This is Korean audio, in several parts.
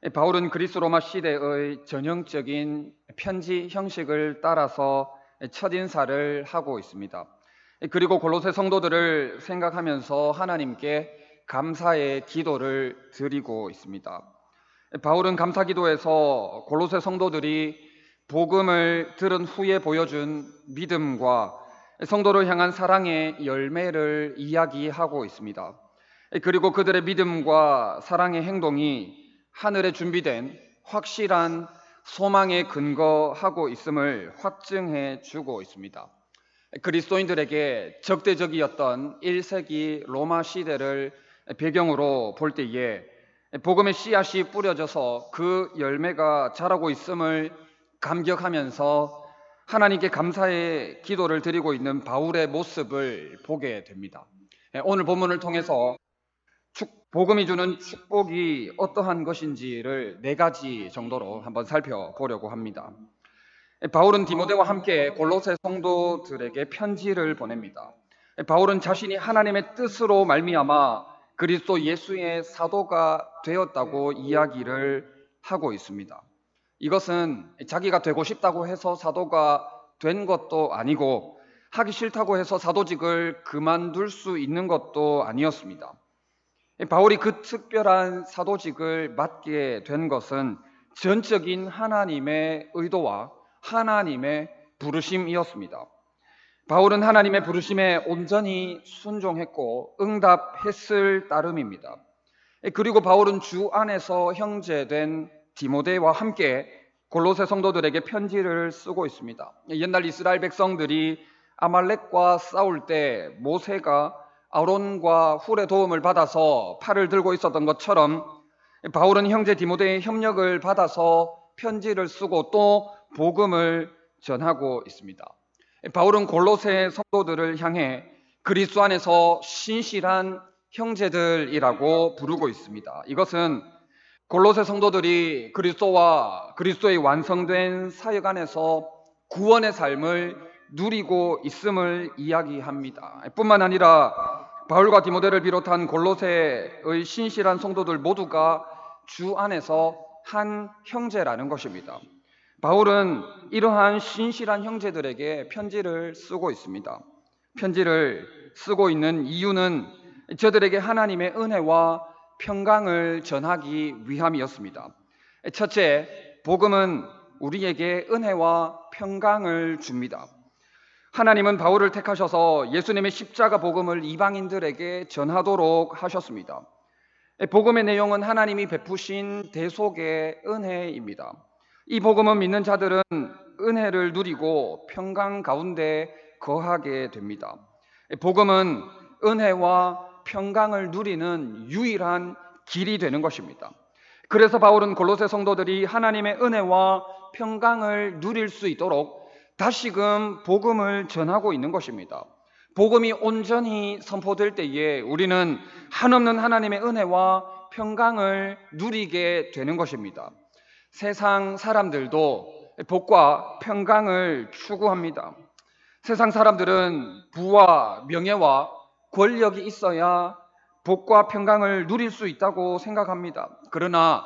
바울은 그리스 로마 시대의 전형적인 편지 형식을 따라서 첫인사를 하고 있습니다. 그리고 골로새 성도들을 생각하면서 하나님께 감사의 기도를 드리고 있습니다. 바울은 감사 기도에서 골로새 성도들이 복음을 들은 후에 보여준 믿음과 성도를 향한 사랑의 열매를 이야기하고 있습니다. 그리고 그들의 믿음과 사랑의 행동이 하늘에 준비된 확실한 소망에 근거하고 있음을 확증해 주고 있습니다. 그리스도인들에게 적대적이었던 1세기 로마 시대를 배경으로 볼 때에 복음의 씨앗이 뿌려져서 그 열매가 자라고 있음을 감격하면서 하나님께 감사의 기도를 드리고 있는 바울의 모습을 보게 됩니다. 오늘 본문을 통해서 복음이 주는 축복이 어떠한 것인지를 4가지 정도로 한번 살펴보려고 합니다. 바울은 디모데와 함께 골로새 성도들에게 편지를 보냅니다. 바울은 자신이 하나님의 뜻으로 말미암아 그리스도 예수의 사도가 되었다고 이야기를 하고 있습니다. 이것은 자기가 되고 싶다고 해서 사도가 된 것도 아니고 하기 싫다고 해서 사도직을 그만둘 수 있는 것도 아니었습니다. 바울이 그 특별한 사도직을 맡게 된 것은 전적인 하나님의 의도와 하나님의 부르심이었습니다. 바울은 하나님의 부르심에 온전히 순종했고 응답했을 따름입니다. 그리고 바울은 주 안에서 형제된 디모데와 함께 골로새 성도들에게 편지를 쓰고 있습니다. 옛날 이스라엘 백성들이 아말렉과 싸울 때 모세가 아론과 훌의 도움을 받아서 팔을 들고 있었던 것처럼 바울은 형제 디모데의 협력을 받아서 편지를 쓰고 또 복음을 전하고 있습니다. 바울은 골로새 성도들을 향해 그리스도 안에서 신실한 형제들이라고 부르고 있습니다. 이것은 골로새 성도들이 그리스도와 그리스도의 완성된 사역 안에서 구원의 삶을 누리고 있음을 이야기합니다. 뿐만 아니라 바울과 디모데를 비롯한 골로새의 신실한 성도들 모두가 주 안에서 한 형제라는 것입니다. 바울은 이러한 신실한 형제들에게 편지를 쓰고 있습니다. 편지를 쓰고 있는 이유는 저들에게 하나님의 은혜와 평강을 전하기 위함이었습니다. 첫째, 복음은 우리에게 은혜와 평강을 줍니다. 하나님은 바울을 택하셔서 예수님의 십자가 복음을 이방인들에게 전하도록 하셨습니다. 복음의 내용은 하나님이 베푸신 대속의 은혜입니다. 이 복음을 믿는 자들은 은혜를 누리고 평강 가운데 거하게 됩니다. 복음은 은혜와 평강을 누리는 유일한 길이 되는 것입니다. 그래서 바울은 골로새 성도들이 하나님의 은혜와 평강을 누릴 수 있도록 다시금 복음을 전하고 있는 것입니다. 복음이 온전히 선포될 때에 우리는 한없는 하나님의 은혜와 평강을 누리게 되는 것입니다. 세상 사람들도 복과 평강을 추구합니다. 세상 사람들은 부와 명예와 권력이 있어야 복과 평강을 누릴 수 있다고 생각합니다. 그러나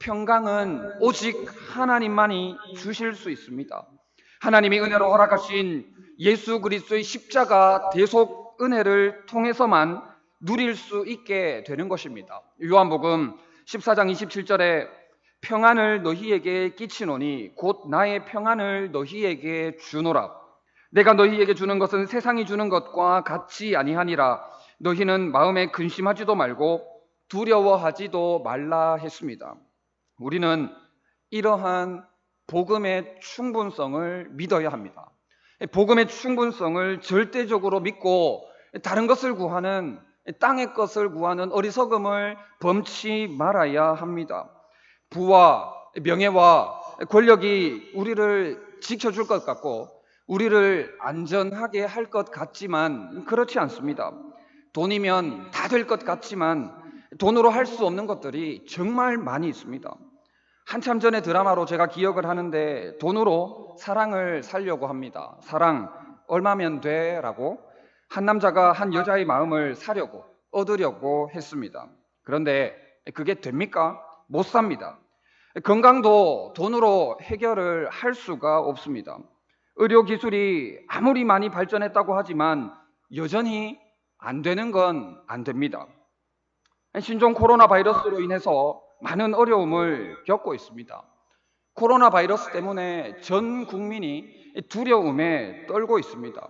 평강은 오직 하나님만이 주실 수 있습니다. 하나님이 은혜로 허락하신 예수 그리스도의 십자가 대속 은혜를 통해서만 누릴 수 있게 되는 것입니다. 요한복음 14장 27절에 평안을 너희에게 끼치노니 곧 나의 평안을 너희에게 주노라. 내가 너희에게 주는 것은 세상이 주는 것과 같지 아니하니라. 너희는 마음에 근심하지도 말고 두려워하지도 말라 했습니다. 우리는 이러한 복음의 충분성을 믿어야 합니다. 복음의 충분성을 절대적으로 믿고 다른 것을 구하는, 땅의 것을 구하는 어리석음을 범치 말아야 합니다. 부와 명예와 권력이 우리를 지켜줄 것 같고 우리를 안전하게 할 것 같지만 그렇지 않습니다. 돈이면 다 될 것 같지만 돈으로 할 수 없는 것들이 정말 많이 있습니다. 한참 전에 드라마로 제가 기억을 하는데 돈으로 사랑을 살려고 합니다. 사랑 얼마면 돼? 라고 한 남자가 한 여자의 마음을 사려고 얻으려고 했습니다. 그런데 그게 됩니까? 못 삽니다. 건강도 돈으로 해결을 할 수가 없습니다. 의료기술이 아무리 많이 발전했다고 하지만 여전히 안 되는 건 안 됩니다. 신종 코로나 바이러스로 인해서 많은 어려움을 겪고 있습니다. 코로나 바이러스 때문에 전 국민이 두려움에 떨고 있습니다.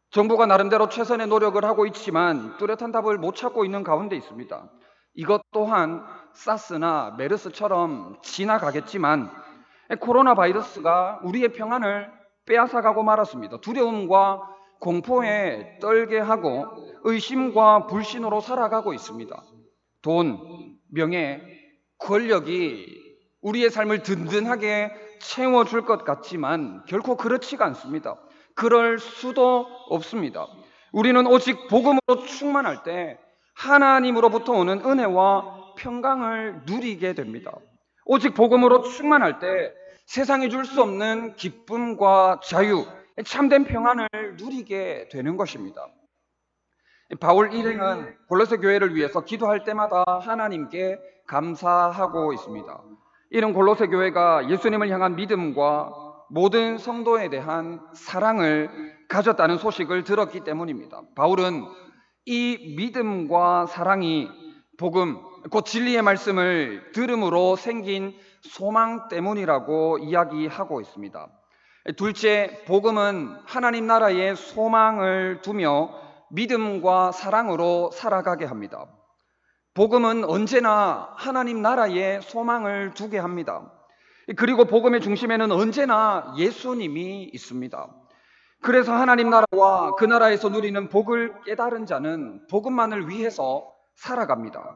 정부가 나름대로 최선의 노력을 하고 있지만 뚜렷한 답을 못 찾고 있는 가운데 있습니다. 이것 또한 사스나 메르스처럼 지나가겠지만 코로나 바이러스가 우리의 평안을 빼앗아가고 말았습니다. 두려움과 공포에 떨게 하고 의심과 불신으로 살아가고 있습니다. 돈, 명예, 권력이 우리의 삶을 든든하게 채워줄 것 같지만 결코 그렇지가 않습니다. 그럴 수도 없습니다. 우리는 오직 복음으로 충만할 때 하나님으로부터 오는 은혜와 평강을 누리게 됩니다. 오직 복음으로 충만할 때 세상이 줄 수 없는 기쁨과 자유, 참된 평안을 누리게 되는 것입니다. 바울 일행은 골로새 교회를 위해서 기도할 때마다 하나님께 감사하고 있습니다. 이는 골로새 교회가 예수님을 향한 믿음과 모든 성도에 대한 사랑을 가졌다는 소식을 들었기 때문입니다. 바울은 이 믿음과 사랑이 복음, 곧 진리의 말씀을 들음으로 생긴 소망 때문이라고 이야기하고 있습니다. 둘째, 복음은 하나님 나라의 소망을 두며 믿음과 사랑으로 살아가게 합니다. 복음은 언제나 하나님 나라의 소망을 두게 합니다. 그리고 복음의 중심에는 언제나 예수님이 있습니다. 그래서 하나님 나라와 그 나라에서 누리는 복을 깨달은 자는 복음만을 위해서 살아갑니다.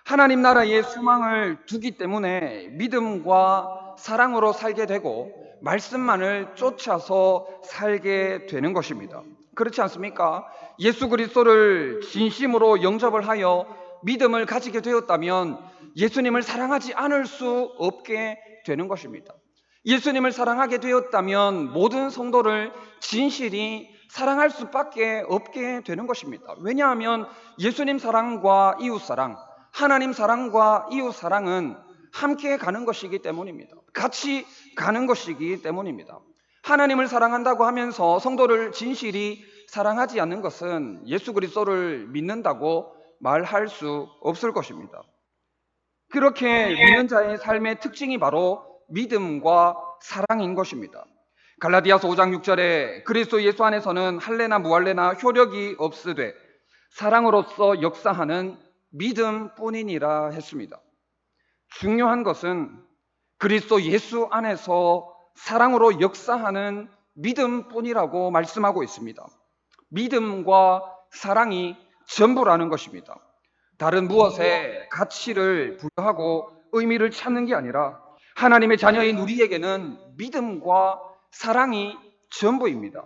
하나님 나라의 소망을 두기 때문에 믿음과 사랑으로 살게 되고 말씀만을 쫓아서 살게 되는 것입니다. 그렇지 않습니까? 예수 그리스도를 진심으로 영접을 하여 믿음을 가지게 되었다면 예수님을 사랑하지 않을 수 없게 되는 것입니다. 예수님을 사랑하게 되었다면 모든 성도를 진실이 사랑할 수밖에 없게 되는 것입니다. 왜냐하면 예수님 사랑과 이웃 사랑, 하나님 사랑과 이웃 사랑은 함께 가는 것이기 때문입니다. 같이 가는 것이기 때문입니다. 하나님을 사랑한다고 하면서 성도를 진실이 사랑하지 않는 것은 예수 그리스도를 믿는다고 말할 수 없을 것입니다. 그렇게 믿는 자의 삶의 특징이 바로 믿음과 사랑인 것입니다. 갈라디아서 5장 6절에 그리스도 예수 안에서는 할례나 무할례나 효력이 없으되 사랑으로서 역사하는 믿음뿐이니라 했습니다. 중요한 것은 그리스도 예수 안에서 사랑으로 역사하는 믿음뿐이라고 말씀하고 있습니다. 믿음과 사랑이 전부라는 것입니다. 다른 무엇에 가치를 부여하고 의미를 찾는 게 아니라 하나님의 자녀인 우리에게는 믿음과 사랑이 전부입니다.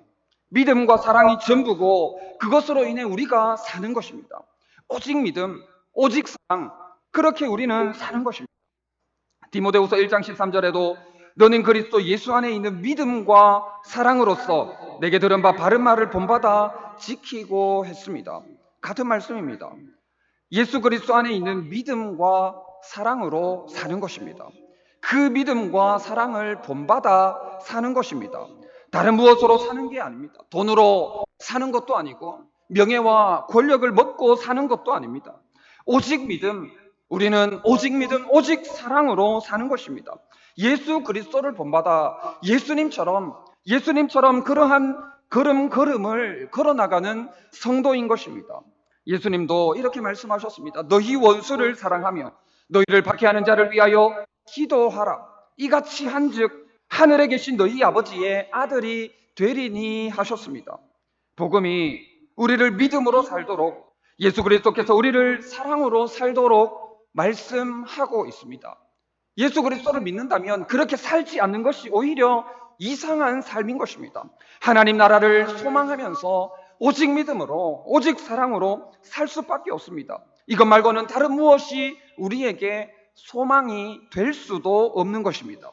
믿음과 사랑이 전부고 그것으로 인해 우리가 사는 것입니다. 오직 믿음, 오직 사랑, 그렇게 우리는 사는 것입니다. 디모데후서 1장 13절에도 너는 그리스도 예수 안에 있는 믿음과 사랑으로서 내게 들은 바 바른 말을 본받아 지키고 했습니다. 같은 말씀입니다. 예수 그리스도 안에 있는 믿음과 사랑으로 사는 것입니다. 그 믿음과 사랑을 본받아 사는 것입니다. 다른 무엇으로 사는 게 아닙니다. 돈으로 사는 것도 아니고 명예와 권력을 먹고 사는 것도 아닙니다. 오직 믿음, 우리는 오직 믿음, 오직 사랑으로 사는 것입니다. 예수 그리스도를 본받아 예수님처럼 그러한 걸음을 걸어나가는 성도인 것입니다. 예수님도 이렇게 말씀하셨습니다. 너희 원수를 사랑하며 너희를 박해하는 자를 위하여 기도하라. 이같이 한즉 하늘에 계신 너희 아버지의 아들이 되리니 하셨습니다. 복음이 우리를 믿음으로 살도록 예수 그리스도께서 우리를 사랑으로 살도록 말씀하고 있습니다. 예수 그리스도를 믿는다면 그렇게 살지 않는 것이 오히려 이상한 삶인 것입니다. 하나님 나라를 소망하면서 오직 믿음으로 오직 사랑으로 살 수밖에 없습니다. 이것 말고는 다른 무엇이 우리에게 소망이 될 수도 없는 것입니다.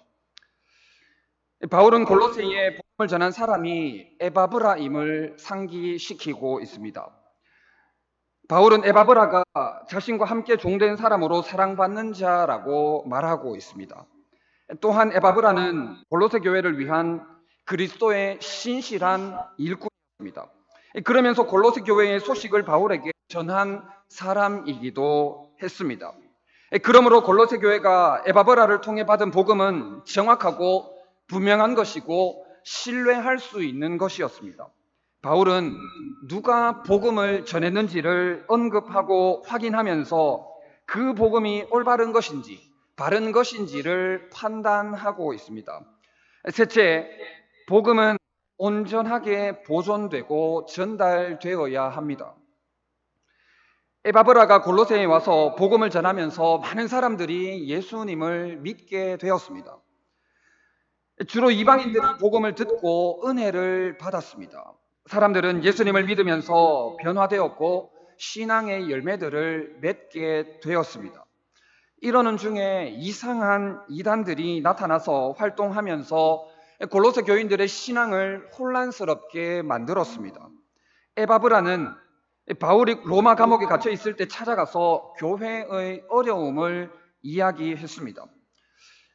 바울은 골로새에 복음을 전한 사람이 에바브라임을 상기시키고 있습니다. 바울은 에바브라가 자신과 함께 종된 사람으로 사랑받는 자라고 말하고 있습니다. 또한 에바브라는 골로새 교회를 위한 그리스도의 신실한 일꾼이었습니다. 그러면서 골로새 교회의 소식을 바울에게 전한 사람이기도 했습니다. 그러므로 골로새 교회가 에바브라를 통해 받은 복음은 정확하고 분명한 것이고 신뢰할 수 있는 것이었습니다. 바울은 누가 복음을 전했는지를 언급하고 확인하면서 그 복음이 올바른 것인지 바른 것인지를 판단하고 있습니다. 셋째, 복음은 온전하게 보존되고 전달되어야 합니다. 에바브라가 골로새에 와서 복음을 전하면서 많은 사람들이 예수님을 믿게 되었습니다. 주로 이방인들이 복음을 듣고 은혜를 받았습니다. 사람들은 예수님을 믿으면서 변화되었고 신앙의 열매들을 맺게 되었습니다. 이러는 중에 이상한 이단들이 나타나서 활동하면서 골로새 교인들의 신앙을 혼란스럽게 만들었습니다. 에바브라는 바울이 로마 감옥에 갇혀 있을 때 찾아가서 교회의 어려움을 이야기했습니다.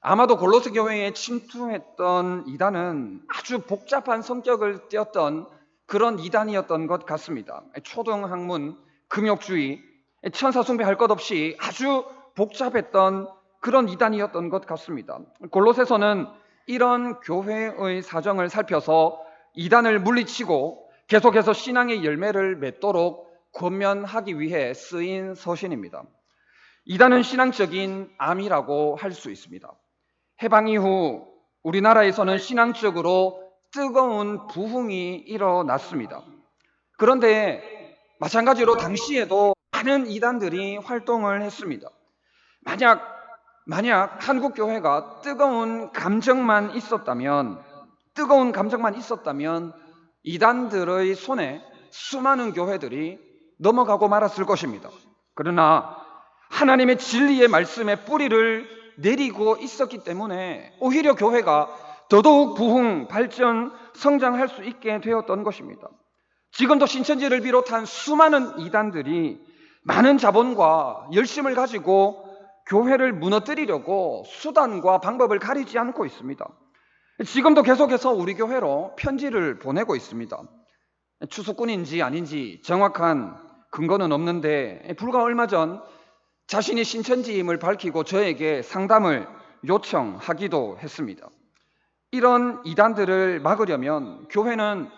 아마도 골로새 교회에 침투했던 이단은 아주 복잡한 성격을 띠었던 그런 이단이었던 것 같습니다. 초등학문, 금욕주의, 천사 숭배할 것 없이 아주 복잡했던 그런 이단이었던 것 같습니다. 골로새서는 이런 교회의 사정을 살펴서 이단을 물리치고 계속해서 신앙의 열매를 맺도록 권면하기 위해 쓰인 서신입니다. 이단은 신앙적인 암이라고 할 수 있습니다. 해방 이후 우리나라에서는 신앙적으로 뜨거운 부흥이 일어났습니다. 그런데 마찬가지로 당시에도 많은 이단들이 활동을 했습니다. 만약 한국 교회가 뜨거운 감정만 있었다면 이단들의 손에 수많은 교회들이 넘어가고 말았을 것입니다. 그러나 하나님의 진리의 말씀에 뿌리를 내리고 있었기 때문에 오히려 교회가 더더욱 부흥, 발전, 성장할 수 있게 되었던 것입니다. 지금도 신천지를 비롯한 수많은 이단들이 많은 자본과 열심을 가지고 교회를 무너뜨리려고 수단과 방법을 가리지 않고 있습니다. 지금도 계속해서 우리 교회로 편지를 보내고 있습니다. 추수꾼인지 아닌지 정확한 근거는 없는데 불과 얼마 전 자신이 신천지임을 밝히고 저에게 상담을 요청하기도 했습니다. 이런 이단들을 막으려면 교회는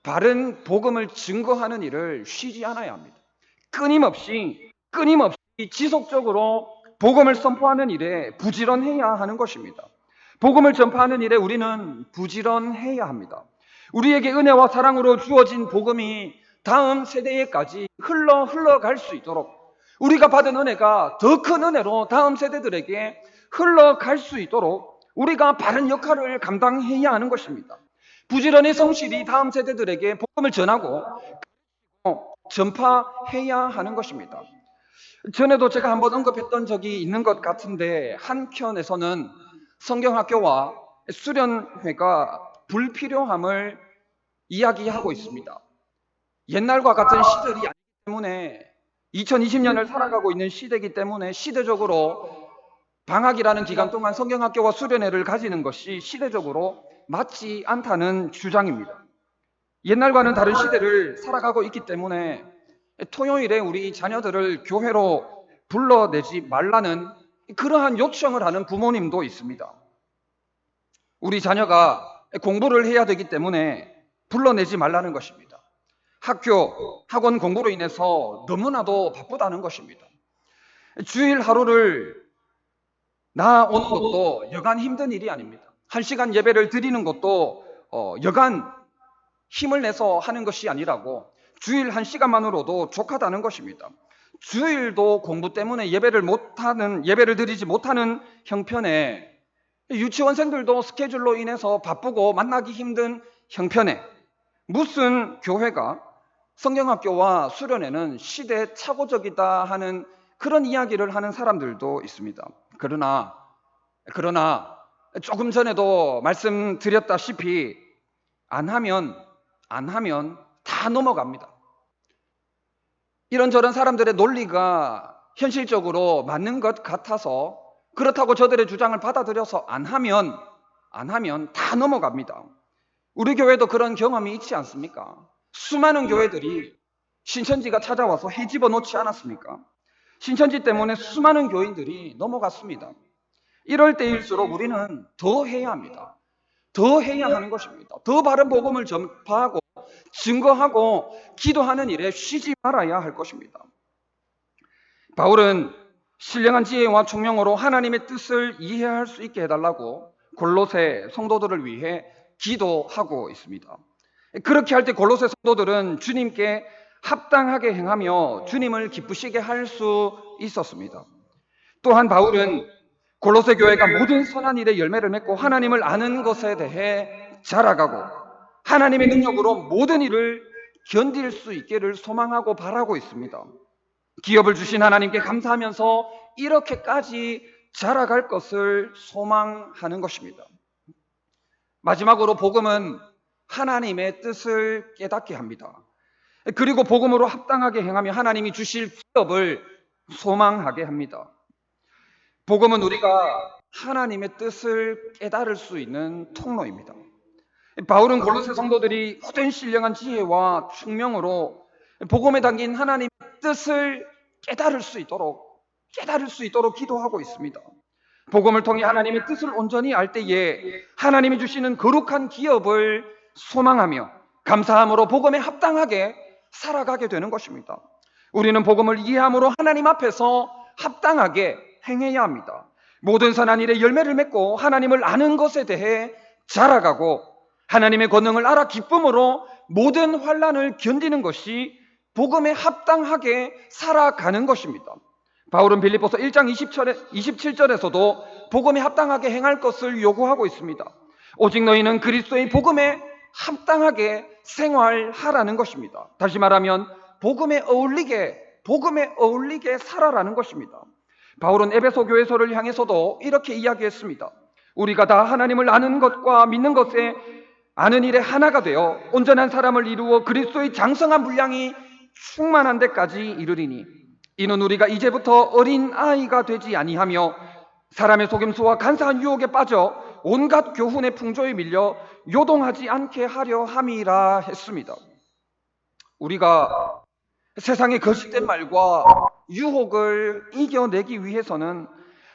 바른 복음을 증거하는 일을 쉬지 않아야 합니다. 끊임없이 지속적으로 복음을 선포하는 일에 부지런해야 하는 것입니다. 복음을 전파하는 일에 우리는 부지런해야 합니다. 우리에게 은혜와 사랑으로 주어진 복음이 다음 세대에까지 흘러갈 수 있도록 우리가 받은 은혜가 더 큰 은혜로 다음 세대들에게 흘러갈 수 있도록 우리가 바른 역할을 감당해야 하는 것입니다. 부지런히 성실히 다음 세대들에게 복음을 전하고 전파해야 하는 것입니다. 전에도 제가 한번 언급했던 적이 있는 것 같은데 한켠에서는 성경학교와 수련회가 불필요함을 이야기하고 있습니다. 옛날과 같은 시절이 아니기 때문에 2020년을 살아가고 있는 시대이기 때문에 시대적으로 방학이라는 기간 동안 성경학교와 수련회를 가지는 것이 시대적으로 맞지 않다는 주장입니다. 옛날과는 다른 시대를 살아가고 있기 때문에 토요일에 우리 자녀들을 교회로 불러내지 말라는 그러한 요청을 하는 부모님도 있습니다. 우리 자녀가 공부를 해야 되기 때문에 불러내지 말라는 것입니다. 학교, 학원 공부로 인해서 너무나도 바쁘다는 것입니다. 주일 하루를 나오는 것도 여간 힘든 일이 아닙니다. 1시간 예배를 드리는 것도 여간 힘을 내서 하는 것이 아니라고 주일 1시간만으로도 족하다는 것입니다. 주일도 공부 때문에 예배를 드리지 못하는 형편에 유치원생들도 스케줄로 인해서 바쁘고 만나기 힘든 형편에 무슨 교회가 성경학교와 수련회는 시대착오적이다 하는 그런 이야기를 하는 사람들도 있습니다. 그러나 조금 전에도 말씀드렸다시피 안 하면 다 넘어갑니다. 이런저런 사람들의 논리가 현실적으로 맞는 것 같아서 그렇다고 저들의 주장을 받아들여서 안 하면 다 넘어갑니다. 우리 교회도 그런 경험이 있지 않습니까? 수많은 교회들이 신천지가 찾아와서 헤집어 놓지 않았습니까? 신천지 때문에 수많은 교인들이 넘어갔습니다. 이럴 때일수록 우리는 더 해야 합니다. 더 해야 하는 것입니다. 더 바른 복음을 전파하고 증거하고 기도하는 일에 쉬지 말아야 할 것입니다. 바울은 신령한 지혜와 총명으로 하나님의 뜻을 이해할 수 있게 해달라고 골로새 성도들을 위해 기도하고 있습니다. 그렇게 할 때 골로새 성도들은 주님께 합당하게 행하며 주님을 기쁘시게 할 수 있었습니다. 또한 바울은 골로새 교회가 모든 선한 일의 열매를 맺고 하나님을 아는 것에 대해 자라가고 하나님의 능력으로 모든 일을 견딜 수 있기를 소망하고 바라고 있습니다. 기업을 주신 하나님께 감사하면서 이렇게까지 자라갈 것을 소망하는 것입니다. 마지막으로 복음은 하나님의 뜻을 깨닫게 합니다. 그리고 복음으로 합당하게 행하며 하나님이 주실 기업을 소망하게 합니다. 복음은 우리가 하나님의 뜻을 깨달을 수 있는 통로입니다. 바울은 골로새 성도들이 모든 신령한 지혜와 총명으로 복음에 담긴 하나님의 뜻을 깨달을 수 있도록 기도하고 있습니다. 복음을 통해 하나님의 뜻을 온전히 알 때에 하나님이 주시는 거룩한 기업을 소망하며 감사함으로 복음에 합당하게 살아가게 되는 것입니다. 우리는 복음을 이해함으로 하나님 앞에서 합당하게 행해야 합니다. 모든 선한 일에 열매를 맺고 하나님을 아는 것에 대해 자라가고 하나님의 권능을 알아 기쁨으로 모든 환난을 견디는 것이 복음에 합당하게 살아가는 것입니다. 바울은 빌립보서 1장 27절에서도 복음에 합당하게 행할 것을 요구하고 있습니다. 오직 너희는 그리스도의 복음에 합당하게 생활하라는 것입니다. 다시 말하면 복음에 어울리게 살아라는 것입니다. 바울은 에베소 교회서를 향해서도 이렇게 이야기했습니다. 우리가 다 하나님을 아는 것과 믿는 것에 아는 일에 하나가 되어 온전한 사람을 이루어 그리스도의 장성한 분량이 충만한 데까지 이르리니 이는 우리가 이제부터 어린 아이가 되지 아니하며 사람의 속임수와 간사한 유혹에 빠져 온갖 교훈의 풍조에 밀려 요동하지 않게 하려 함이라 했습니다. 우리가 세상의 거짓된 말과 유혹을 이겨내기 위해서는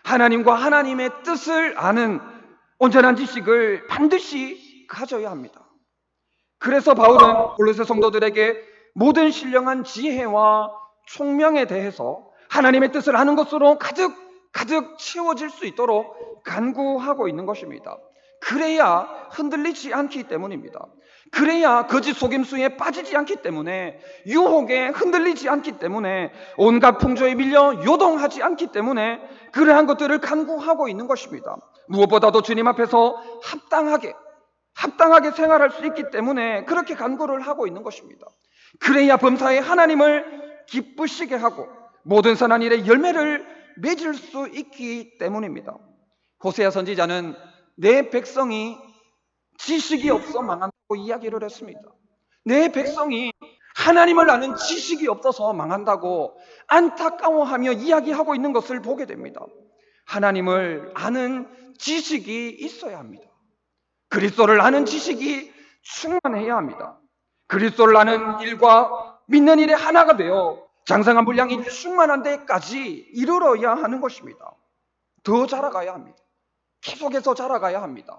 하나님과 하나님의 뜻을 아는 온전한 지식을 반드시 가져야 합니다. 그래서 바울은 골로새 성도들에게 모든 신령한 지혜와 총명에 대해서 하나님의 뜻을 아는 것으로 가득 채워질 수 있도록 간구하고 있는 것입니다. 그래야 흔들리지 않기 때문입니다. 그래야 거짓 속임수에 빠지지 않기 때문에, 유혹에 흔들리지 않기 때문에, 온갖 풍조에 밀려 요동하지 않기 때문에 그러한 것들을 간구하고 있는 것입니다. 무엇보다도 주님 앞에서 합당하게 생활할 수 있기 때문에 그렇게 간구를 하고 있는 것입니다. 그래야 범사에 하나님을 기쁘시게 하고 모든 선한 일에 열매를 맺을 수 있기 때문입니다. 호세아 선지자는 내 백성이 지식이 없어 망한다고 이야기를 했습니다. 내 백성이 하나님을 아는 지식이 없어서 망한다고 안타까워하며 이야기하고 있는 것을 보게 됩니다. 하나님을 아는 지식이 있어야 합니다. 그리스도를 아는 지식이 충만해야 합니다. 그리스도를 아는 일과 믿는 일에 하나가 되어 장성한 분량이 충만한 데까지 이르러야 하는 것입니다. 더 자라가야 합니다. 계속해서 자라가야 합니다.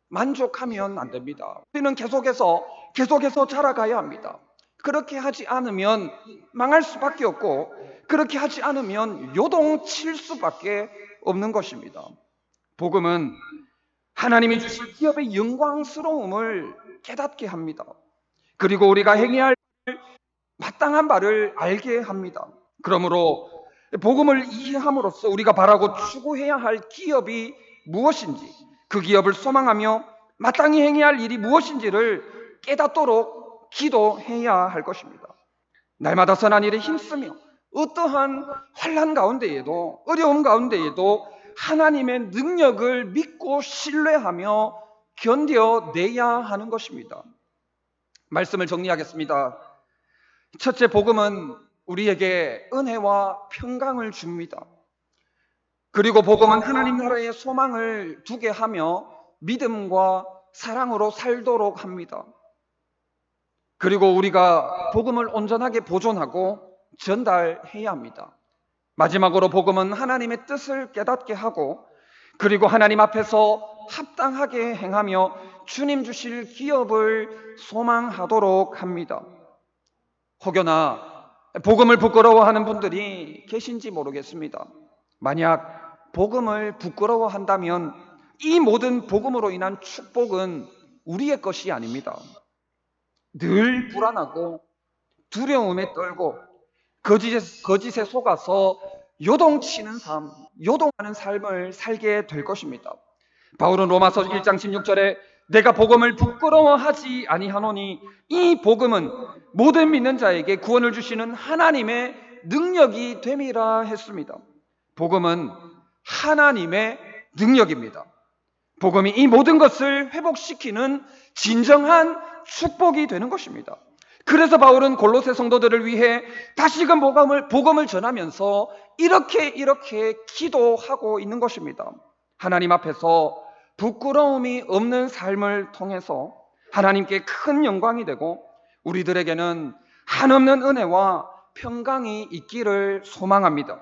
만족하면 안 됩니다. 우리는 계속해서 자라가야 합니다. 그렇게 하지 않으면 망할 수밖에 없고, 그렇게 하지 않으면 요동칠 수밖에 없는 것입니다. 복음은 하나님이 주실 기업의 영광스러움을 깨닫게 합니다. 그리고 우리가 행해야 할 마땅한 바를 알게 합니다. 그러므로 복음을 이해함으로써 우리가 바라고 추구해야 할 기업이 무엇인지, 그 기업을 소망하며 마땅히 행해야 할 일이 무엇인지를 깨닫도록 기도해야 할 것입니다. 날마다 선한 일에 힘쓰며 어떠한 환난 가운데에도, 어려움 가운데에도 하나님의 능력을 믿고 신뢰하며 견뎌내야 하는 것입니다. 말씀을 정리하겠습니다. 첫째, 복음은 우리에게 은혜와 평강을 줍니다. 그리고 복음은 하나님 나라의 소망을 두게 하며 믿음과 사랑으로 살도록 합니다. 그리고 우리가 복음을 온전하게 보존하고 전달해야 합니다. 마지막으로 복음은 하나님의 뜻을 깨닫게 하고 그리고 하나님 앞에서 합당하게 행하며 주님 주실 기업을 소망하도록 합니다. 혹여나 복음을 부끄러워하는 분들이 계신지 모르겠습니다. 만약 복음을 부끄러워한다면 이 모든 복음으로 인한 축복은 우리의 것이 아닙니다. 늘 불안하고 두려움에 떨고 거짓에 속아서 요동치는 삶, 요동하는 삶을 살게 될 것입니다. 바울은 로마서 1장 16절에 내가 복음을 부끄러워하지 아니하노니 이 복음은 모든 믿는 자에게 구원을 주시는 하나님의 능력이 됨이라 했습니다. 복음은 하나님의 능력입니다. 복음이 이 모든 것을 회복시키는 진정한 축복이 되는 것입니다. 그래서 바울은 골로새 성도들을 위해 다시금 복음을 전하면서 이렇게 기도하고 있는 것입니다. 하나님 앞에서 부끄러움이 없는 삶을 통해서 하나님께 큰 영광이 되고 우리들에게는 한없는 은혜와 평강이 있기를 소망합니다.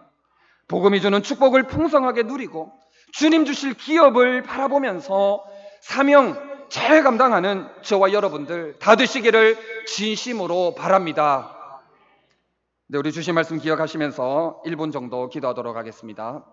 복음이 주는 축복을 풍성하게 누리고 주님 주실 기업을 바라보면서 사명 잘 감당하는 저와 여러분들 다 되시기를 진심으로 바랍니다. 네, 우리 주신 말씀 기억하시면서 1분 정도 기도하도록 하겠습니다.